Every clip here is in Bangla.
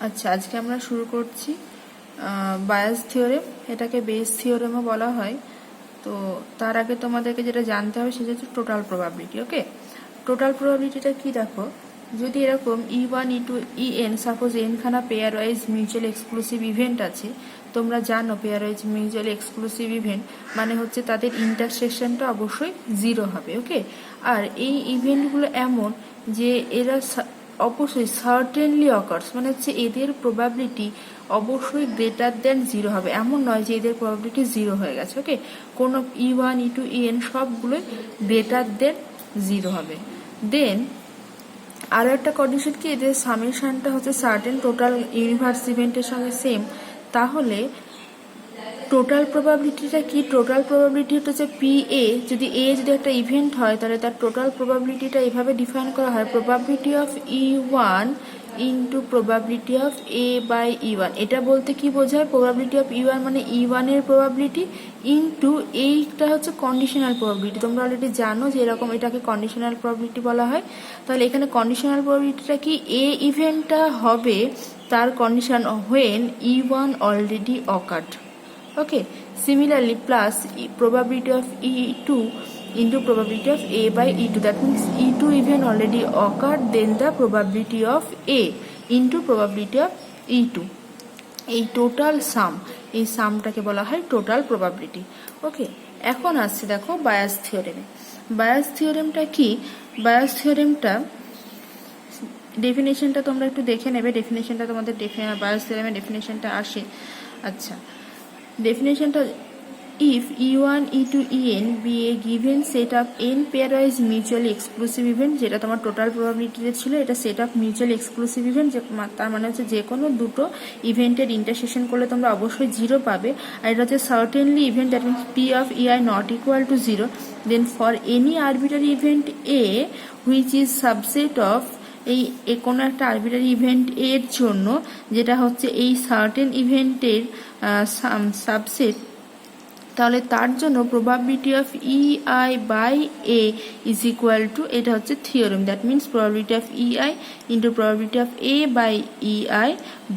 আচ্ছা, আজকে আমরা শুরু করছি বায়াস থিওরেম। এটাকে বেস থিওরেমও বলা হয়। তো তার আগে তোমাদেরকে যেটা জানতে হবে সেটা হচ্ছে টোটাল প্রবাবিলিটি। ওকে, টোটাল প্রবাবিলিটিটা কি দেখো, যদি এরকম E1 E2 EN সাপোজ এনখানা pairwise mutual exclusive event আছে। তোমরা জানো pairwise mutual exclusive event মানে হচ্ছে তাদের ইন্টারসেকশনটা অবশ্যই 0 হবে। ওকে, আর এই ইভেন্টগুলো এমন যে এরা অবশ্যই সার্টেনলি অকার্স, মানে হচ্ছে এদের প্রবাবিলিটি অবশ্যই গ্রেটার দেন 0 হবে। এমন নয় যে এদের প্রবাবিলিটি 0 হয়ে গেছে। ওকে, কোনো E1 E2 EN সবগুলোই গ্রেটার দেন 0 হবে। দেন আরও একটা কন্ডিশন কি, এদের সামেশনটা হচ্ছে সার্টেন টোটাল ইউনিভার্স ইভেন্টের সঙ্গে সেম। তাহলে টোটাল প্রবাবিলিটিটা কি, টোটাল প্রবাবিলিটি হচ্ছে PA। যদি যদি একটা ইভেন্ট হয় তাহলে তার টোটাল প্রবাবিলিটিটা এভাবে ডিফাইন করা হয়, probability of E1 into probability of A/E1। এটা বলতে কি বোঝায়, প্রবাবিলিটি অফ E1 মানে E1 এর প্রবাবিলিটি ইন্টু এইটা হচ্ছে কন্ডিশনাল প্রবাবিলিটি। তোমরা অলরেডি জানো যে এরকম এটাকে কন্ডিশনাল প্রবাবিলিটি বলা হয়। তাহলে এখানে কন্ডিশনাল প্রবাবিলিটিটা কি, ইভেন্টটা হবে তার condition when E1 already occurred. Okay, similarly plus probability of E2 into probability of A/E2. That means E2 event already occurred, then the probability of A into probability of E2. এই টোটাল সাম, এই সামটাকে বলা হয় টোটাল প্রবাবিলিটি। ওকে, এখন আসছে দেখো বায়াস থিওরেমে। বায়াস থিওরেমটা কি, বায়াস থিওরেমটা ডেফিনেশনটা তোমরা একটু দেখে নেবে। ডেফিনেশনটা তোমাদের বায়াস থিওরেমের ডেফিনেশনটা আসে। আচ্ছা, ডেফিনেশনটা, if E1 E2 EN be a given set of n pairwise mutually exclusive event, যেটা তোমার টোটাল প্রবাবিলিটিতে ছিল, এটা set of mutually exclusive event, তার মানে হচ্ছে যে কোনো দুটো ইভেন্টের ইন্টারসেকশন করলে তোমরা অবশ্যই 0 পাবে। আর এটা হচ্ছে certainly event, that means P of EI not equal to 0। Then for any arbitrary event A which is subset of, এই কোনো একটা আরবিটারি ইভেন্ট এর জন্য যেটা হচ্ছে এই সার্টেন ইভেন্টের সাবসেট, তাহলে তার জন্য probability of EI/A is equal to, এটা হচ্ছে theorem, that means probability of EI into probability of A/EI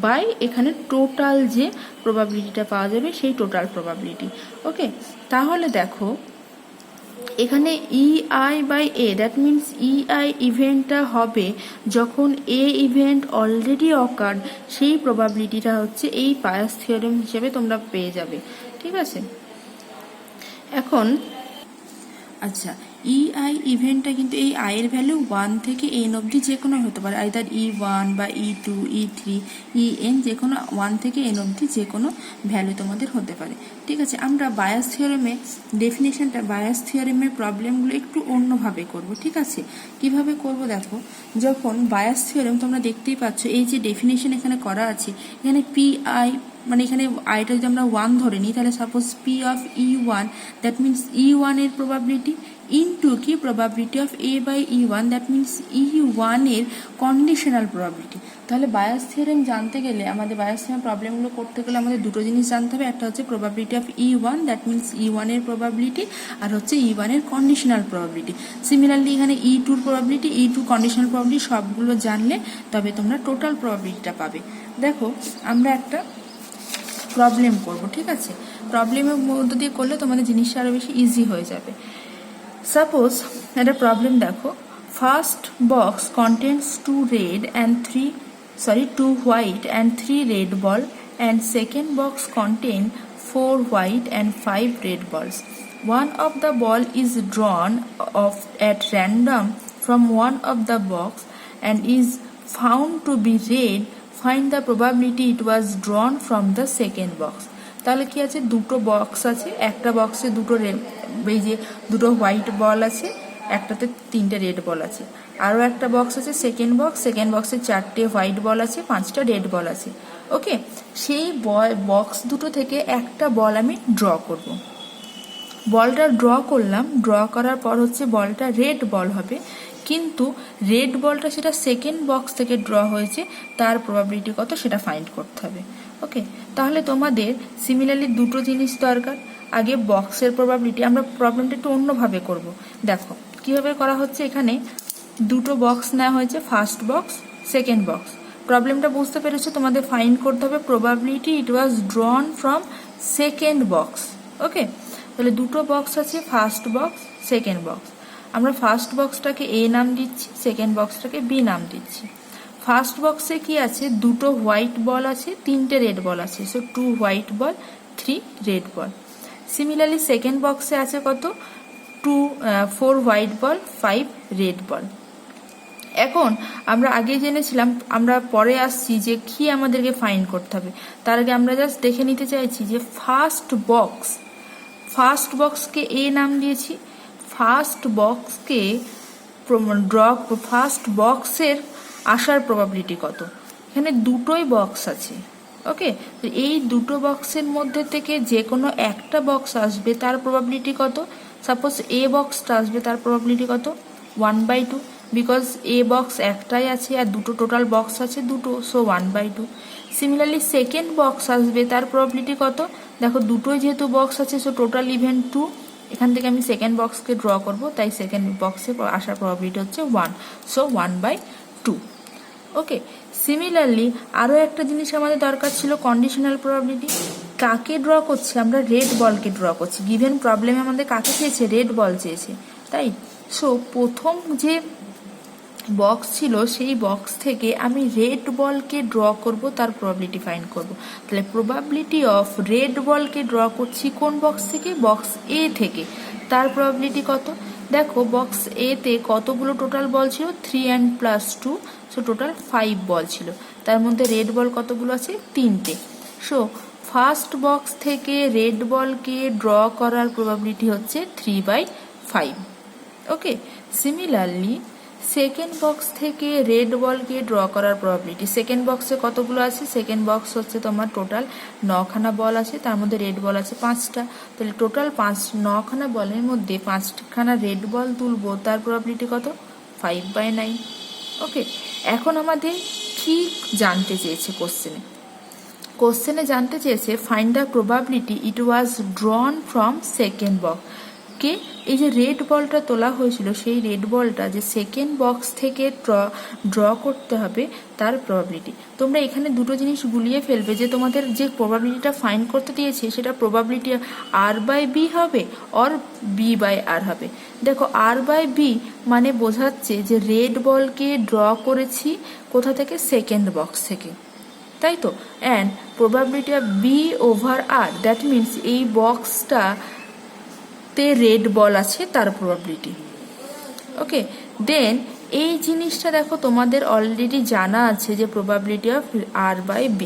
by এখানে টোটাল যে প্রবাবিলিটিটা পাওয়া যাবে সেই টোটাল প্রবাবিলিটি। ওকে, তাহলে দেখো এখানে EI/A, দ্যাট মিনস EI ইভেন্টটা হবে যখন A ইভেন্ট অলরেডি অকার্ড, সেই প্রবাবিলিটিটা হচ্ছে এই বায়াস থিওরেম হিসেবে তোমরা পেয়ে যাবে। ঠিক আছে, এখন আচ্ছা, EI ইভেন্টটা কিন্তু এই I এর ভ্যালু 1 থেকে n অবধি যে কোনো হতে পারে, আইদার E1 বা E2 E3 EN, যে কোনো 1 থেকে n অবধি যে কোনো ভ্যালু তোমাদের হতে পারে। ঠিক আছে, আমরা বায়াস থিওরেমে ডেফিনেশনটা, বায়াস থিওরেমের প্রবলেমগুলো একটু অন্যভাবে করব। ঠিক আছে, কিভাবে করব দেখো, যখন বায়াস থিওরেম তোমরা দেখতেই পাচ্ছ এই যে ডেফিনেশন এখানে করা আছে, এখানে PI মানে এখানে আইটা যদি আমরা 1 ধরে নিই, তাহলে suppose P of E1, that means E1 এর প্রবাবিলিটি ইন্টু কি probability of A/E1, that means E1 এর কন্ডিশনাল প্রবাবিলিটি। তাহলে বায়াস থিওরেম জানতে গেলে, আমাদের বায়াস থিওরেম প্রবলেমগুলো করতে গেলে আমাদের দুটো জিনিস জানতে হবে। একটা হচ্ছে probability of E1, that means E1 এর প্রবাবিলিটি, আর হচ্ছে E1 এর কন্ডিশনাল প্রবাবিলিটি। সিমিলারলি এখানে E2 probability, E2 conditional probability সবগুলো জানলে তবে তোমরা টোটাল প্রবাবিলিটিটা পাবে। দেখো আমরা একটা প্রবলেম করব। ঠিক আছে, প্রবলেমের মধ্য দিয়ে করলে তোমাদের জিনিসটা আরও বেশি ইজি হয়ে যাবে। সাপোজ একটা প্রবলেম দেখো, first box contents 2 white and 3 red ball, and second box contain 4 white and 5 red balls. One of the ball is drawn off at random from one of the box and is found to be red. Find the probability it was drawn from the second box. তাহলে কি আছে, দুটো বক্স আছে, একটা বক্সে এই যে দুটো হোয়াইট বল আছে, একটাতে 3টে রেড বল আছে। আরও একটা বক্স আছে সেকেন্ড বক্সে 4টে হোয়াইট বল আছে, 5টা রেড বল আছে। ওকে, সেই বক্স দুটো থেকে একটা বল আমি ড্র করব। বলটা ড্র করলাম, ড্র করার পর হচ্ছে বলটা রেড বল হবে, কিন্তু রেড বলটা সেটা সেকেন্ড বক্স থেকে ড্র হয়েছে, তার প্রবাবিলিটি কত সেটা ফাইন্ড করতে হবে। ওকে, তাহলে তোমাদের সিমিলারলি দুটো জিনিস দরকার। আগে বক্সের প্রবাবিলিটি, আমরা প্রবলেমটা একটু অন্যভাবে করব। দেখো কিভাবে করা হচ্ছে, এখানে দুটো বক্স নেওয়া হয়েছে, ফার্স্ট বক্স সেকেন্ড বক্স। প্রবলেমটা বুঝতে পেরেছো? তোমাদের ফাইন্ড করতে হবে probability it was drawn from second box. Okay, তাহলে দুটো বক্স আছে, ফার্স্ট বক্স, সেকেন্ড বক্স। আমরা ফার্স্ট বক্সটাকে এ নাম দিচ্ছি, সেকেন্ড বক্সটাকে বি নাম দিচ্ছি। ফার্স্ট বক্সে কি আছে? দুটো হোয়াইট বল আছে, তিনটে রেড বল আছে, so 2 white ball 3 red ball. Similarly second বক্সে আছে কত? 4 হোয়াইট বল 5 রেড বল। এখন আমরা আগে জেনেছিলাম, আমরা পরে আসছি যে কি আমাদেরকে ফাইন্ড করতে হবে। তার আগে আমরা জাস্ট দেখে নিতে চাইছি যে ফার্স্ট বক্সকে এ নাম দিয়েছি। ফার্স্ট বক্সের আসার প্রবাবিলিটি কত? এখানে দুটোই বক্স আছে। ওকে, এই দুটো বক্সের মধ্যে থেকে যে কোনো একটা বক্স আসবে, তার প্রবাবিলিটি কত? সাপোজ এ বক্সটা আসবে, তার প্রবাবিলিটি কত? 1/2, বিকজ এ বক্স একটাই আছে আর দুটো টোটাল বক্স আছে দুটো, সো 1/2। সিমিলারলি সেকেন্ড বক্স আসবে, তার প্রবাবিলিটি কত? দেখো দুটোই যেহেতু বক্স আছে, সো টোটাল ইভেন 2। এখান থেকে আমি সেকেন্ড বক্সকে ড্র করব, তাই সেকেন্ড বক্সে আসার প্রবাবিলিটি হচ্ছে 1, সো 1/2। ওকে, সিমিলারলি আরও একটা জিনিস আমাদের দরকার ছিল, কন্ডিশনাল প্রবাবিলিটি। কাকে ড্র করছি? আমরা রেড বলকে ড্র করছি। গিভেন প্রবলেমে আমাদের কাকে চেয়েছে? রেড বল চেয়েছে, তাই। সো প্রথম যে বক্স ছিল সেই বক্স থেকে আমি রেড বলকে ড্র করব, তার প্রবাবিলিটি ফাইন্ড করব। তাহলে প্রবাবিলিটি অফ রেড বলকে ড্র করছি কোন বক্স থেকে? বক্স এ থেকে। তার প্রবাবিলিটি কত? দেখো বক্স এ তে কতগুলো টোটাল বল ছিল? 3 and +2, সো টোটাল 5 বল ছিল। তার মধ্যে রেড বল কতগুলো আছে? 3টে। সো ফার্স্ট বক্স থেকে রেড বলকে ড্র করার প্রবাবিলিটি হচ্ছে 3/5। ওকে, সিমিলারলি সেকেন্ড বক্স থেকে রেড বলকে ড্র করার প্রবাবিলিটি, সেকেন্ড বক্সে কতগুলো আছে? সেকেন্ড বক্স হচ্ছে তোমার টোটাল 9খানা বল আছে, তার মধ্যে রেড বল আছে 5টা। তাহলে টোটাল 9খানা বলের মধ্যে 5খানা রেড বল তুলবো, তার প্রবাবিলিটি কত? 5/9। ওকে, এখন আমাদের কি জানতে চেয়েছে কোশ্চেনে জানতে চেয়েছে find the probability it was drawn from second box. কে? এই যে রেড বলটা তোলা হয়েছিল, সেই রেড বলটা যে সেকেন্ড বক্স থেকে ড্র করতে হবে, তার প্রবাবিলিটি। তোমরা এখানে দুটো জিনিস গুলিয়ে ফেলবে, যে তোমাদের যে প্রবাবিলিটিটা ফাইন্ড করতে দিয়েছে সেটা প্রবাবিলিটি r/b হবে অর b/r হবে। দেখো r/b মানে বোঝাচ্ছে যে রেড বলকে ড্র করেছি কোথা থেকে? সেকেন্ড বক্স থেকে, তাই তো। And probability of b/r, that means এই বক্সটা তে রেড বল আছে, তার প্রবাবিলিটি। ওকে, দেন এই জিনিসটা দেখো তোমাদের অলরেডি জানা আছে যে প্রবাবিলিটি অফ r/b,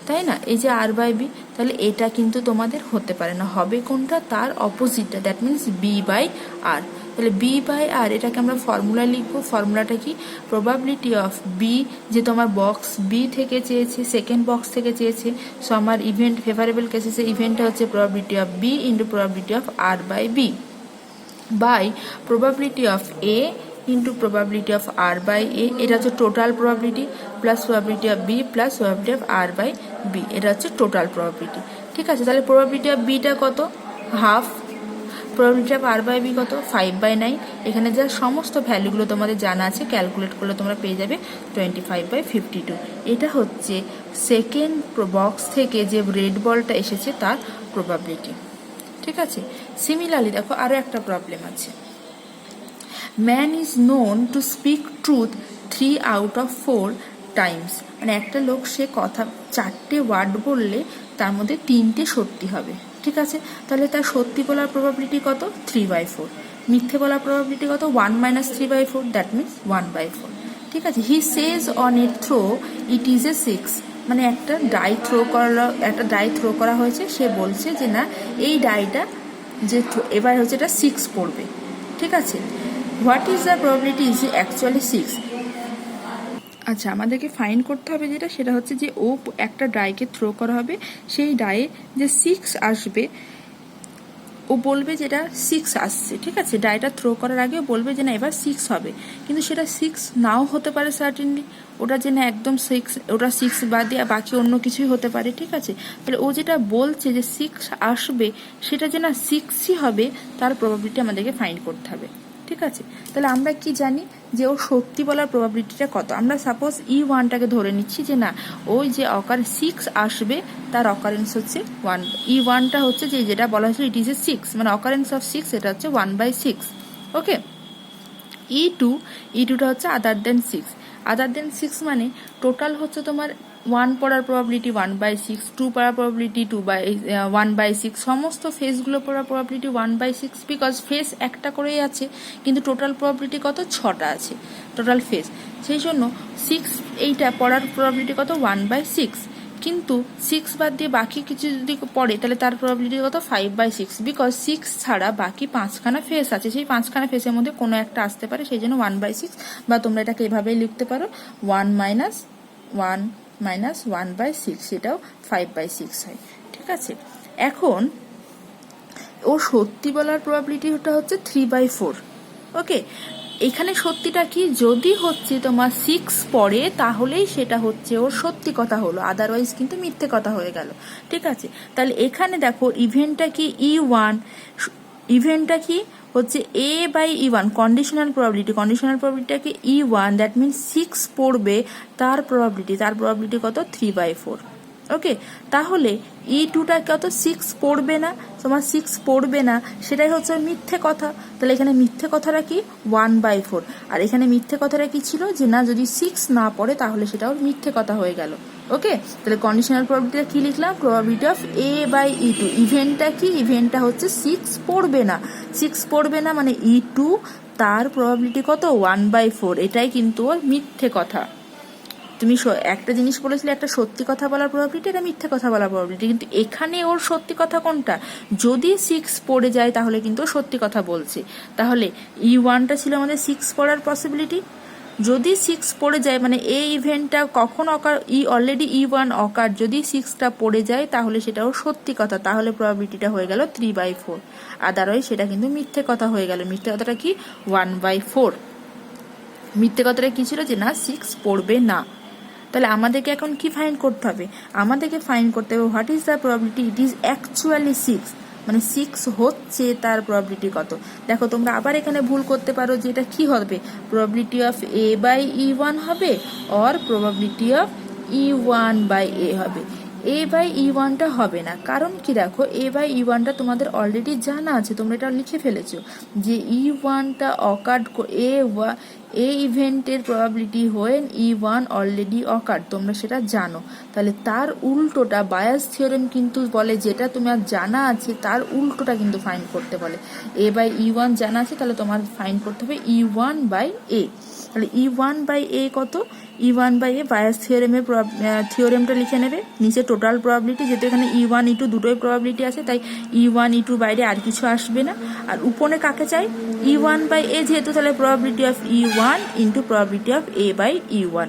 তাই না? এই যে r/b, তাহলে এটা কিন্তু তোমাদের হতে পারে না, হবে কোনটা? তার অপোজিটটা, দ্যাট মিনস b/r। তাহলে b/r এটাকে আমরা ফর্মুলা লিখবো। ফর্মুলাটা কি? প্রবাবিলিটি অফ বি, যে তোমার বক্স বি থেকে চেয়েছে, সেকেন্ড বক্স থেকে চেয়েছে, সো আমার ইভেন্ট ফেভারেবল কেসেসে ইভেন্টটা হচ্ছে probability of B into probability of r/b by probability of A into probability of r/a। এটা হচ্ছে total probability, plus probability of B plus probability of r/b, এটা হচ্ছে টোটাল প্রবাবিলিটি। ঠিক আছে, তাহলে প্রবাবিলিটি অফ বিটা কত? হাফ। প্রবাবিলিটি অফ r/b কত? 5/9। এখানে যা সমস্ত ভ্যালুগুলো তোমাদের জানা আছে, ক্যালকুলেট করলে তোমরা পেয়ে যাবে 25/52। এটা হচ্ছে সেকেন্ড বক্স থেকে যে রেড বলটা এসেছে তার প্রবাবিলিটি। ঠিক আছে, সিমিলারলি দেখো আরও একটা প্রবলেম আছে। Man is known to speak truth 3 out of 4 Times. মানে একটা লোক, সে কথা 4টে ওয়ার্ড বললে তার মধ্যে 3টে সত্যি হবে। ঠিক আছে, তাহলে তার সত্যি বলার প্রবাবিলিটি কত? 3/4। মিথ্যে বলার প্রবাবিলিটি কত? 1 - 3/4, দ্যাট মিনস 1/4। ঠিক আছে, he says on a throw it is a 6। মানে একটা ডাই থ্রো করা হয়েছে, সে বলছে যে না, এই ডাইটা যে এবার হচ্ছে এটা 6 পড়বে। ঠিক আছে, what is the probability is actually 6? আচ্ছা, আমাদেরকে ফাইন্ড করতে হবে যেটা, সেটা হচ্ছে যে ও একটা ডাইকে থ্রো করা হবে, সেই ডায়ে যে 6 আসবে, ও বলবে যে এটা 6 আসছে। ঠিক আছে, ডাইটা থ্রো করার আগে বলবে যে না এবার 6 হবে, কিন্তু সেটা 6 নাও হতে পারে সার্টেনলি। ওটা যে না একদম 6, ওটা 6 বাদ দিয়ে বাকি অন্য কিছুই হতে পারে। ঠিক আছে, তাহলে ও যেটা বলছে যে 6 আসবে, সেটা যে না 6ই হবে, তার প্রবাবিলিটি আমাদেরকে ফাইন্ড করতে হবে। ঠিক আছে, তাহলে আমরা কি জানি যে ওর সত্যি বলার প্রবাবিলিটিটা কত। আমরা সাপোজ E1টাকে ধরে নিচ্ছি যে না, ওই যে অকার 6 আসবে তার অকারেন্স হচ্ছে 1। E1টা হচ্ছে যে যেটা বলা হয়েছিল ইট ইজ এ 6, মানে অকারেন্স অফ 6, এটা হচ্ছে 1/6। ওকে, E2টা হচ্ছে আদার দেন 6। আদার দেন 6 মানে টোটাল হচ্ছে তোমার 1 পড়ার প্রবাবিলিটি 1/6, 2 পড়ার প্রবাবিলিটি 1/6, সমস্ত ফেসগুলো পড়ার প্রবাবিলিটি 1/6, বিকজ ফেস একটা করেই আছে কিন্তু টোটাল প্রবাবিলিটি কত, 6টা আছে টোটাল ফেস, সেই জন্য 6 এইটা পড়ার প্রবাবিলিটি কত, 1/6। কিন্তু 6 বাদ দিয়ে বাকি কিছু যদি পড়ে তাহলে তার প্রবাবিলিটি কত, 5/6, বিকজ 6 ছাড়া বাকি 5খানা ফেস আছে, সেই 5খানা ফেসের মধ্যে কোনো একটা আসতে পারে, সেই জন্য 1/6, বা তোমরা এটাকে এভাবেই লিখতে পারো 1 - 1/6, সেটাও 5/6 হয়। ঠিক আছে, এখন ও সত্যি বলার প্রবাবিলিটিটা হচ্ছে 3/4। ওকে, এখানে সত্যিটা কি, যদি হচ্ছে তোমার 6 পড়ে তাহলেই সেটা হচ্ছে ওর সত্যি কথা হলো, আদারওয়াইজ কিন্তু মিথ্যে কথা হয়ে গেল। ঠিক আছে, তাহলে এখানে দেখো ইভেন্টটা কি, E1, ইভেন্টটা কি হচ্ছে A/E1, conditional প্রবাবিলিটিটাকে E1, that means 6 পড়বে তার প্রবাবিলিটি কত, 3/4। ওকে, তাহলে E2টা কত, 6 পড়বে না, তোমার 6 পড়বে না, সেটাই হচ্ছে মিথ্যে কথা। তাহলে এখানে মিথ্যে কথাটা কি, 1/4, আর এখানে মিথ্যে কথাটা কি ছিল যে না, যদি 6 না পড়ে তাহলে সেটাও মিথ্যে কথা হয়ে গেল। ওকে, তাহলে কন্ডিশনাল প্রবাবিলিটিটা কি লিখলাম, প্রবাবিলিটি অফ A/E2, ইভেন্টটা কি, ইভেন্টটা হচ্ছে 6 পড়বে না, 6 পড়বে না মানে E2 তার প্রবাবিলিটি কত, 1/4, এটাই কিন্তু ওর মিথ্যে কথা। তুমি একটা জিনিস বলেছিলে একটা সত্যি কথা বলার প্রবাবিলিটি, এটা মিথ্যে কথা বলার প্রবাবিলিটি, কিন্তু এখানে ওর সত্যি কথা কোনটা, যদি 6 পড়ে যায় তাহলে কিন্তু সত্যি কথা বলছে। তাহলে E1টা ছিল আমাদের 6 পড়ার পসিবিলিটি, যদি 6 পড়ে যায় মানে এই ইভেন্টটা কখন অকার, অলরেডি E1 অকার, যদি 6টা পড়ে যায় তাহলে সেটাও সত্যি কথা, তাহলে প্রবাবিলিটিটা হয়ে গেল 3/4, আদারওয়াইজ সেটা কিন্তু মিথ্যে কথা হয়ে গেল। মিথ্যে কথাটা কি, 1/4। মিথ্যে কথাটা কি ছিল, যে না 6 পড়বে না। তাহলে আমাদেরকে এখন কি ফাইন্ড করতে হবে, আমাদেরকে ফাইন্ড করতে হবে what is the probability it is actually 6, মানে 6 হচ্ছে তার প্রবাবিলিটি কত। দেখো তোমরা আবার এখানে ভুল করতে পারো যে এটা কি হবে, প্রবাবিলিটি অফ A/E1 হবে, অর প্রবাবিলিটি অফ E1/A হবে। A/E1টা হবে না, কারণ কি, দেখো A/E1টা তোমাদের অলরেডি জানা আছে, তোমরা এটা লিখে ফেলেছো যে E1টা অকার্ড, এ ইভেন্টের probability when E1 already occurred, তোমরা সেটা জানো। তাহলে তার উল্টোটা বায়াস থিওরেম কিন্তু বলে, যেটা তোমার জানা আছে তার উল্টোটা কিন্তু ফাইন্ড করতে বলে। A/E1 জানা আছে, তাহলে তোমার ফাইন্ড করতে হবে E1/A। তাহলে E1/A কত, E1/A বায়াস থিওরেমটা লিখে নেবে, নিচে টোটাল প্রবাবিলিটি, যেহেতু এখানে E1 E2 দুটোই প্রবাবিলিটি আছে তাই E1 E2 বাইরে আর কিছু আসবে না, আর উপরে কাকে চাই, E1/A যেহেতু, তাহলে probability of E1 into probability of A/E1।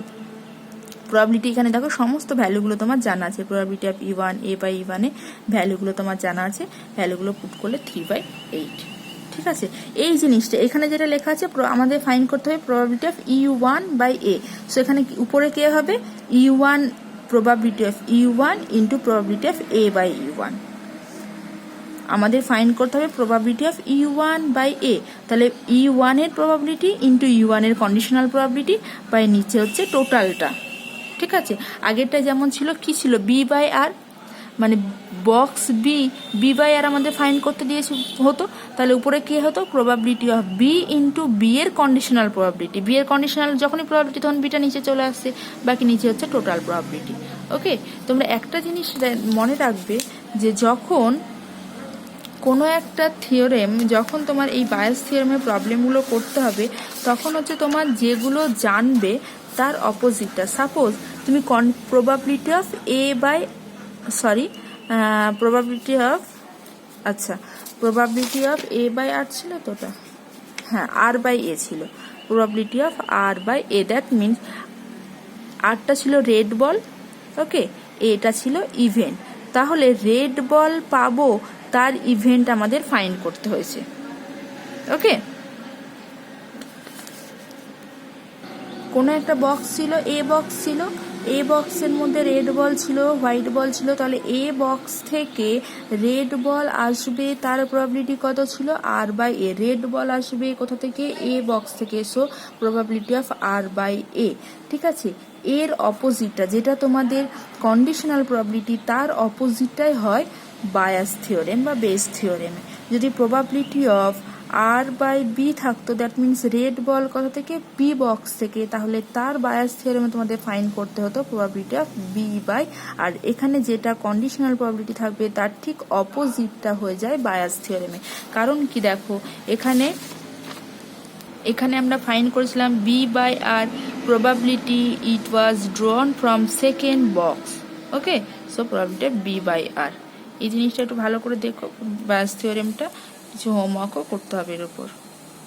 Probability এখানে দেখো সমস্ত ভ্যালুগুলো তোমার জানা আছে, প্রবাবিলিটি অফ E1 A/E1 এ ভ্যালুগুলো তোমার জানা আছে, ভ্যালুগুলো পুট করলে 3/8। ঠিক আছে, এই জিনিসটা এখানে যেটা লেখা আছে আমাদের ফাইন্ড করতে হবে প্রবাবিলিটি অফ E1/A। সো এখানে উপরে কে হবে, E1, probability of E1 into probability of A/E1। আমাদের ফাইন্ড করতে হবে প্রবাবিলিটি অফ E1/A, তাহলে E1 এর প্রবাবিলিটি ইন্টু E1 এর কন্ডিশনাল প্রবাবিলিটি, বাই নিচে হচ্ছে টোটালটা। ঠিক আছে, আগেরটা যেমন ছিল কি ছিল, B/R, মানে বক্স B/R আমাদের ফাইন্ড করতে দিয়েছে হতো, তাহলে উপরে কি হতো, probability of B into B এর কন্ডিশনাল প্রবাবিলিটি, B এর কন্ডিশনাল যখনই প্রবাবিলিটি তখন বিটা নিচে চলে আসছে, বাকি নিচে হচ্ছে টোটাল প্রবাবিলিটি। ওকে, তোমরা একটা জিনিস মনে রাখবে যে যখন কোনো একটা থিওরেম, যখন তোমার এই বায়াস থিওরেমের প্রবলেমগুলো করতে হবে তখন হচ্ছে তোমার যেগুলো জানবে তার অপোজিটটা। সাপোজ তুমি probability of probability of probability of A/R ছিল তো ওটা, হ্যাঁ R/A ছিল, probability of R/A, that means আরটা ছিল রেড বল, ওকে, এটা ছিল ইভেন্ট, তাহলে রেড বল পাবো তার ইভেন্ট আমাদের ফাইন্ড করতে হয়েছে। ওকে, কোনো একটা বক্স ছিল, A বক্স ছিল, এ বক্সের মধ্যে রেড বল ছিল, হোয়াইট বল ছিল, তাহলে এ বক্স থেকে রেড বল আসবে, তার প্রবাবিলিটি কত ছিল আর বাই এ। রেড বল আসবে কোথা থেকে, এ বক্স থেকে, so probability of R by A. ঠিক আছে, এর অপোজিটটা যেটা তোমাদের কন্ডিশনাল প্রবাবিলিটি, তার অপোজিটটাই হয় বায়াস থিওরেম বা বেস থিওরেম। যদি probability of R by B থাকতো, দ্যাট মিনস রেড বল কথা থেকে, বি বক্স থেকে, তাহলে তার বায়াস থিওরেমে তোমাদের ফাইন্ড করতে হতো প্রবাবিলিটি অফ বি বাই আর। এখানে যেটা কন্ডিশনাল প্রবাবিলিটি থাকবে তার ঠিক অপোজিটটা হয়ে যায় বায়াস থিওরেমে। কারণ কি দেখো, এখানে আমরা ফাইন্ড করেছিলাম B by R probability, it was drawn from second box. Okay, so probability B by R. এই জিনিসটা একটু ভালো করে দেখো, বায়াস থিওরেমটা কিছু হোমওয়ার্কও করতে হবে এর উপর।